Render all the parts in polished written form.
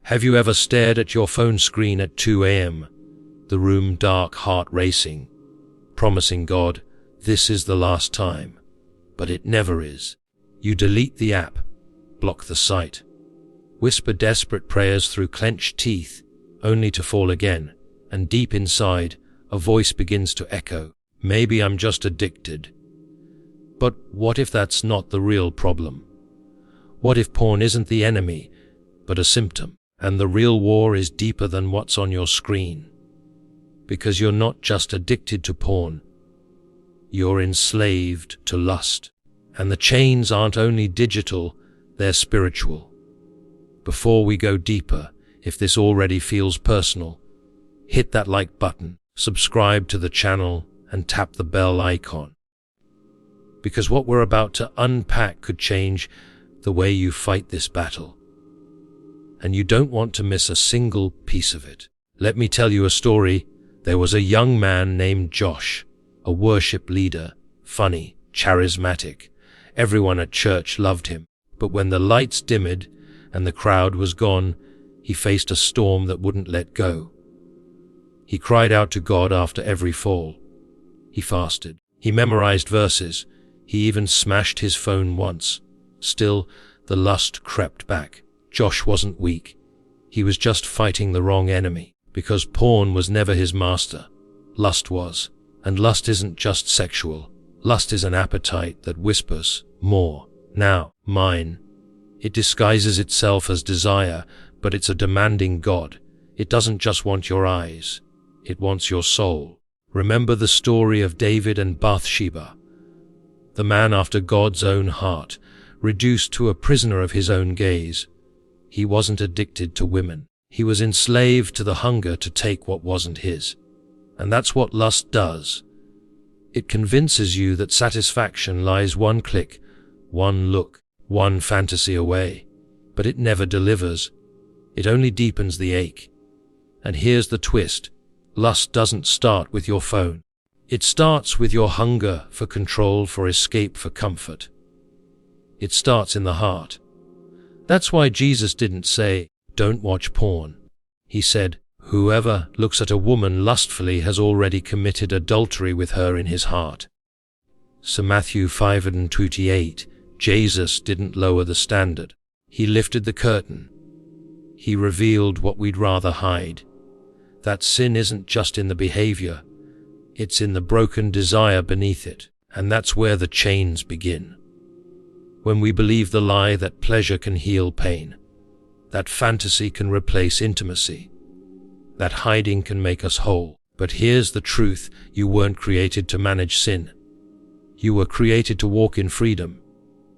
Have you ever stared at your phone screen at 2 a.m., the room dark, heart racing, promising God, this is the last time, but it never is. You delete the app, block the site, whisper desperate prayers through clenched teeth, only to fall again, and deep inside, a voice begins to echo, maybe I'm just addicted. But what if that's not the real problem? What if porn isn't the enemy, but a symptom, and the real war is deeper than what's on your screen? Because you're not just addicted to porn, you're enslaved to lust. And the chains aren't only digital, they're spiritual. Before we go deeper, if this already feels personal, hit that like button, subscribe to the channel, and tap the bell icon. Because what we're about to unpack could change the way you fight this battle. And you don't want to miss a single piece of it. Let me tell you a story. There was a young man named Josh, a worship leader, funny, charismatic. Everyone at church loved him. But when the lights dimmed and the crowd was gone, he faced a storm that wouldn't let go. He cried out to God after every fall. He fasted. He memorized verses. He even smashed his phone once. Still, the lust crept back. Josh wasn't weak. He was just fighting the wrong enemy. Because porn was never his master. Lust was. And lust isn't just sexual. Lust is an appetite that whispers, more, now, mine. It disguises itself as desire, but it's a demanding God. It doesn't just want your eyes. It wants your soul. Remember the story of David and Bathsheba, the man after God's own heart, reduced to a prisoner of his own gaze. He wasn't addicted to women. He was enslaved to the hunger to take what wasn't his. And that's what lust does. It convinces you that satisfaction lies one click, one look, one fantasy away. But it never delivers. It only deepens the ache. And here's the twist. Lust doesn't start with your phone. It starts with your hunger for control, for escape, for comfort. It starts in the heart. That's why Jesus didn't say, don't watch porn. He said, whoever looks at a woman lustfully has already committed adultery with her in his heart. So Matthew 5:28, Jesus didn't lower the standard. He lifted the curtain. He revealed what we'd rather hide. That sin isn't just in the behavior, it's in the broken desire beneath it. And that's where the chains begin. When we believe the lie that pleasure can heal pain, that fantasy can replace intimacy, that hiding can make us whole. But here's the truth, you weren't created to manage sin. You were created to walk in freedom.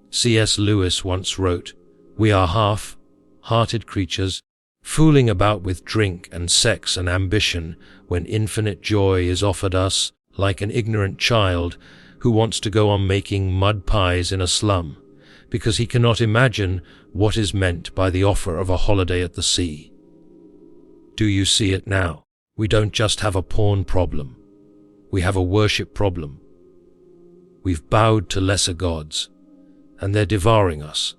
C.S. Lewis once wrote, we are half-hearted creatures, fooling about with drink and sex and ambition when infinite joy is offered us, like an ignorant child who wants to go on making mud pies in a slum, because he cannot imagine what is meant by the offer of a holiday at the sea. Do you see it now? We don't just have a porn problem. We have a worship problem. We've bowed to lesser gods, and they're devouring us.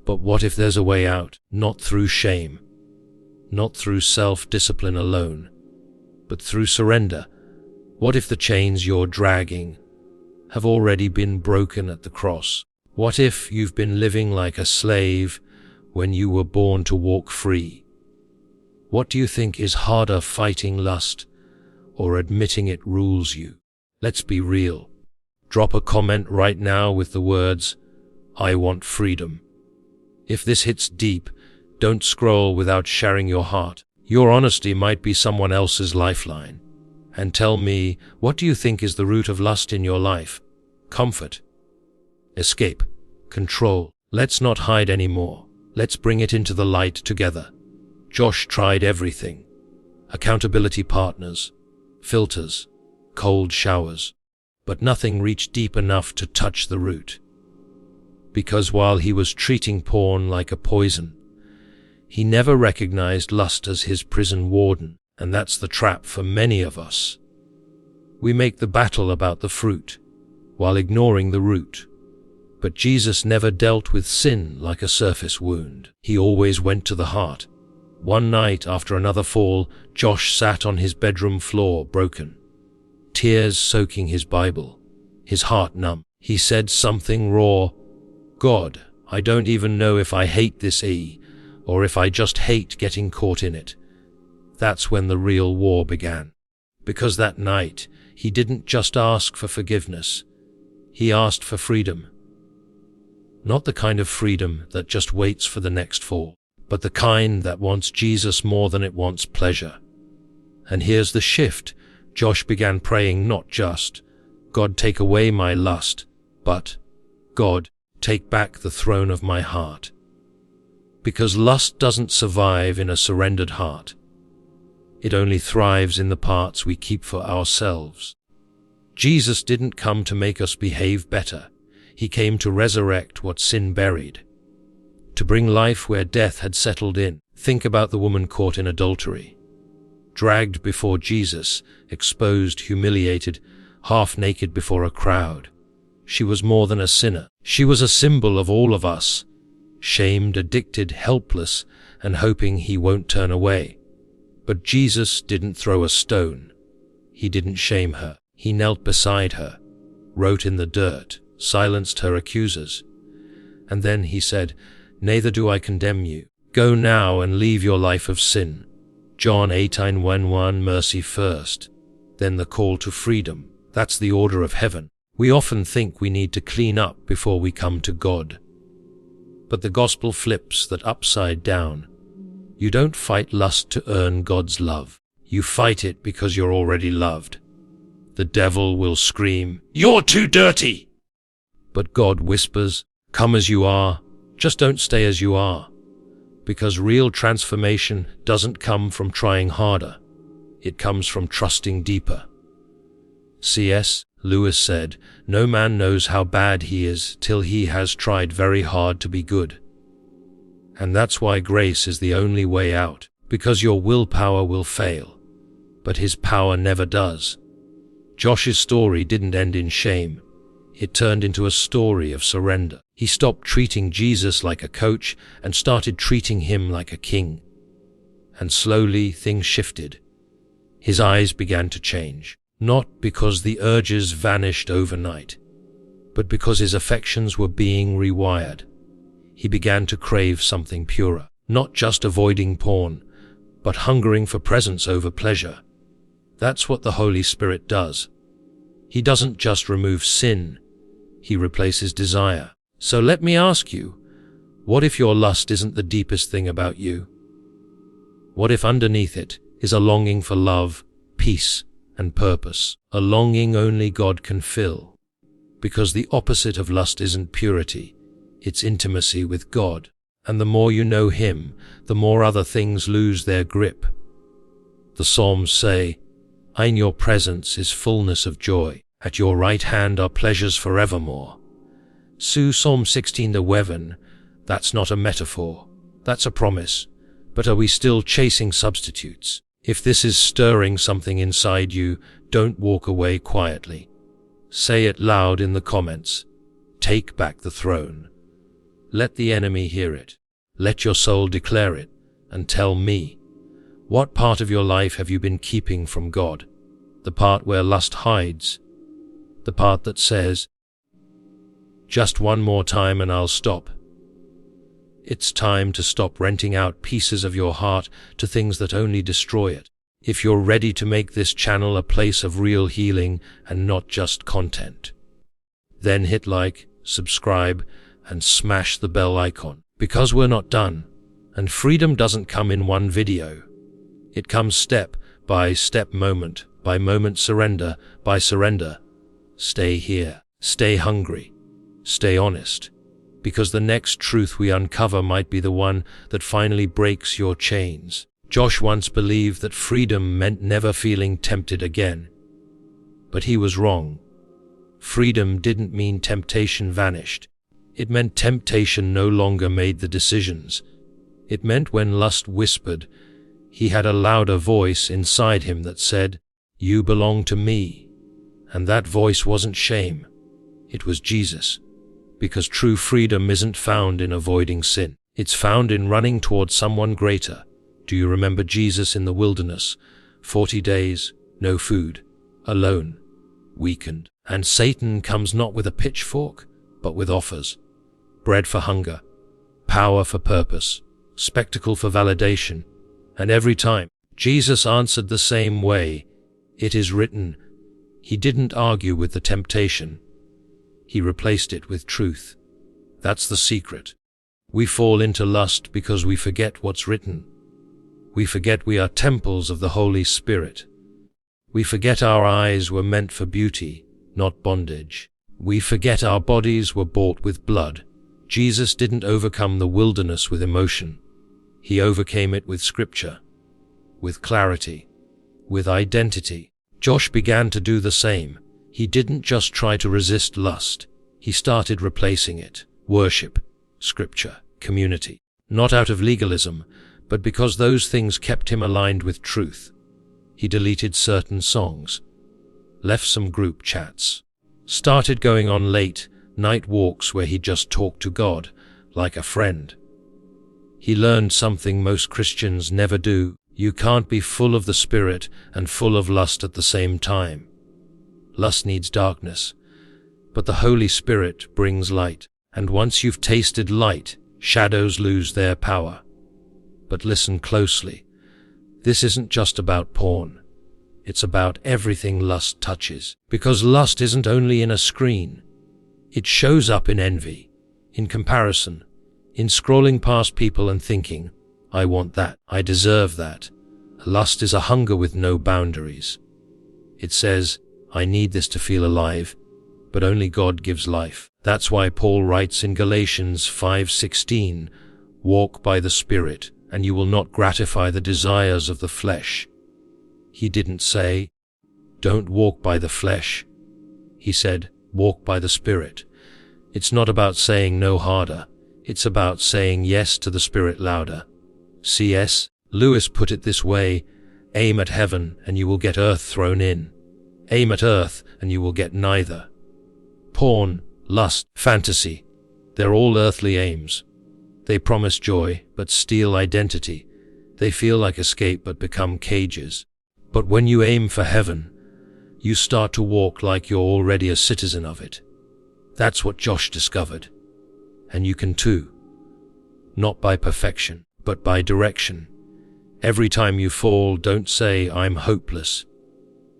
But what if there's a way out? Not through shame, not through self-discipline alone, but through surrender. What if the chains you're dragging have already been broken at the cross? What if you've been living like a slave when you were born to walk free? What do you think is harder, fighting lust or admitting it rules you? Let's be real. Drop a comment right now with the words, I want freedom. If this hits deep, don't scroll without sharing your heart. Your honesty might be someone else's lifeline. And tell me, what do you think is the root of lust in your life? Comfort, escape, control. Let's not hide anymore. Let's bring it into the light together. Josh tried everything. Accountability partners, filters, cold showers. But nothing reached deep enough to touch the root. Because while he was treating porn like a poison, he never recognized lust as his prison warden. And that's the trap for many of us. We make the battle about the fruit, while ignoring the root. But Jesus never dealt with sin like a surface wound. He always went to the heart. One night after another fall, Josh sat on his bedroom floor, broken, tears soaking his Bible, his heart numb. He said something raw. God, I don't even know if I hate this or if I just hate getting caught in it. That's when the real war began. Because that night, he didn't just ask for forgiveness. He asked for freedom. Not the kind of freedom that just waits for the next fall, but the kind that wants Jesus more than it wants pleasure. And here's the shift. Josh began praying not just, God, take away my lust, but, God, take back the throne of my heart. Because lust doesn't survive in a surrendered heart. It only thrives in the parts we keep for ourselves. Jesus didn't come to make us behave better. He came to resurrect what sin buried, to bring life where death had settled in. Think about the woman caught in adultery, dragged before Jesus, exposed, humiliated, half naked before a crowd. She was more than a sinner. She was a symbol of all of us, shamed, addicted, helpless, and hoping he won't turn away. But Jesus didn't throw a stone. He didn't shame her. He knelt beside her, wrote in the dirt, silenced her accusers. And then he said, "Neither do I condemn you. Go now and leave your life of sin." John 18:1, mercy first, then the call to freedom. That's the order of heaven. We often think we need to clean up before we come to God. But the gospel flips that upside down. You don't fight lust to earn God's love. You fight it because you're already loved. The devil will scream, "You're too dirty!" But God whispers, "Come as you are, just don't stay as you are." Because real transformation doesn't come from trying harder. It comes from trusting deeper. C.S. Lewis said, "No man knows how bad he is till he has tried very hard to be good." And that's why grace is the only way out, because your willpower will fail, but his power never does. Josh's story didn't end in shame. It turned into a story of surrender. He stopped treating Jesus like a coach and started treating him like a king. And slowly things shifted. His eyes began to change, not because the urges vanished overnight, but because his affections were being rewired. He began to crave something purer, not just avoiding porn, but hungering for presence over pleasure. That's what the Holy Spirit does. He doesn't just remove sin, he replaces desire. So let me ask you, what if your lust isn't the deepest thing about you? What if underneath it is a longing for love, peace, and purpose, a longing only God can fill? Because the opposite of lust isn't purity, it's intimacy with God. And the more you know Him, the more other things lose their grip. The Psalms say, "In your presence is fullness of joy. At your right hand are pleasures forevermore." Psalm 16:11, that's not a metaphor, that's a promise. But are we still chasing substitutes? If this is stirring something inside you, don't walk away quietly. Say it loud in the comments. Take back the throne. Let the enemy hear it. Let your soul declare it, and tell me, what part of your life have you been keeping from God? The part where lust hides? The part that says, "Just one more time and I'll stop"? It's time to stop renting out pieces of your heart to things that only destroy it. If you're ready to make this channel a place of real healing and not just content, then hit like, subscribe, and smash the bell icon. Because we're not done, and freedom doesn't come in one video. It comes step by step, moment by moment, surrender by surrender. Stay here, stay hungry, stay honest, because the next truth we uncover might be the one that finally breaks your chains. Josh once believed that freedom meant never feeling tempted again. But he was wrong. Freedom didn't mean temptation vanished. It meant temptation no longer made the decisions. It meant when lust whispered, he had a louder voice inside him that said, "You belong to me." And that voice wasn't shame. It was Jesus. Because true freedom isn't found in avoiding sin. It's found in running towards someone greater, Do you remember Jesus in the wilderness? 40 days, no food, alone, weakened. And Satan comes not with a pitchfork, but with offers. Bread for hunger, power for purpose, spectacle for validation. And every time, Jesus answered the same way. It is written. He didn't argue with the temptation. He replaced it with truth. That's the secret. We fall into lust because we forget what's written. We forget we are temples of the Holy Spirit. We forget our eyes were meant for beauty, not bondage. We forget our bodies were bought with blood. Jesus didn't overcome the wilderness with emotion. He overcame it with scripture, with clarity, with identity. Josh began to do the same. He didn't just try to resist lust. He started replacing it. Worship, scripture, community. Not out of legalism, but because those things kept him aligned with truth. He deleted certain songs, left some group chats, started going on late night walks where he just talked to God like a friend. He learned something most Christians never do. You can't be full of the Spirit and full of lust at the same time. Lust needs darkness, but the Holy Spirit brings light. And once you've tasted light, shadows lose their power. But listen closely. This isn't just about porn. It's about everything lust touches. Because lust isn't only in a screen. It shows up in envy, in comparison, in scrolling past people and thinking, I want that, I deserve that. Lust is a hunger with no boundaries. It says, I need this to feel alive, but only God gives life. That's why Paul writes in Galatians 5:16, walk by the Spirit, and you will not gratify the desires of the flesh. He didn't say, don't walk by the flesh. He said, walk by the Spirit. It's not about saying no harder. It's about saying yes to the Spirit louder. C.S. Lewis put it this way, aim at heaven and you will get earth thrown in. Aim at earth and you will get neither. Porn, lust, fantasy, they're all earthly aims. They promise joy, but steal identity. They feel like escape, but become cages. But when you aim for heaven, you start to walk like you're already a citizen of it. That's what Josh discovered. And you can too. Not by perfection, but by direction. Every time you fall, don't say, I'm hopeless.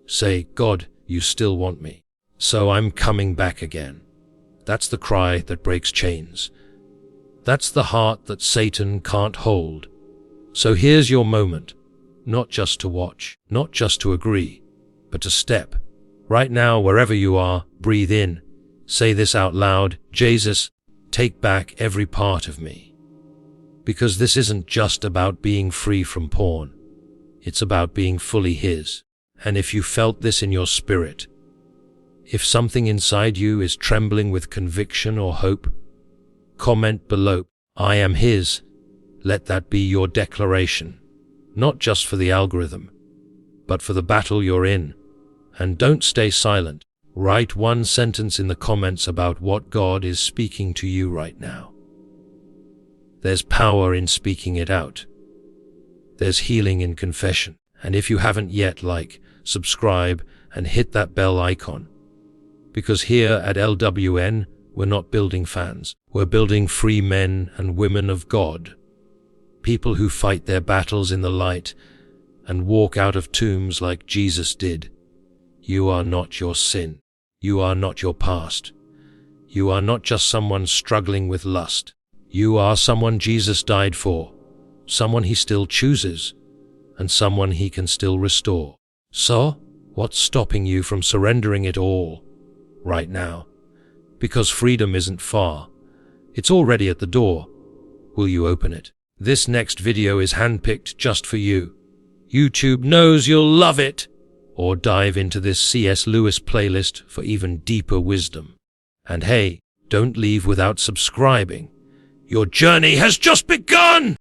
Say, God, you still want me. So I'm coming back again. That's the cry that breaks chains. That's the heart that Satan can't hold. So here's your moment. Not just to watch, not just to agree, but to step. Right now, wherever you are, breathe in. Say this out loud, Jesus, take back every part of me. Because this isn't just about being free from porn. It's about being fully His. And if you felt this in your spirit, if something inside you is trembling with conviction or hope, comment below, I am His. Let that be your declaration. Not just for the algorithm, but for the battle you're in. And don't stay silent. Write one sentence in the comments about what God is speaking to you right now. There's power in speaking it out. There's healing in confession. And if you haven't yet, subscribe, and hit that bell icon. Because here at LWN, we're not building fans. We're building free men and women of God. People who fight their battles in the light and walk out of tombs like Jesus did. You are not your sin. You are not your past. You are not just someone struggling with lust. You are someone Jesus died for, someone He still chooses, and someone He can still restore. So, what's stopping you from surrendering it all right now? Because freedom isn't far. It's already at the door. Will you open it? This next video is handpicked just for you. YouTube knows you'll love it. Or dive into this C.S. Lewis playlist for even deeper wisdom. And hey, don't leave without subscribing. Your journey has just begun!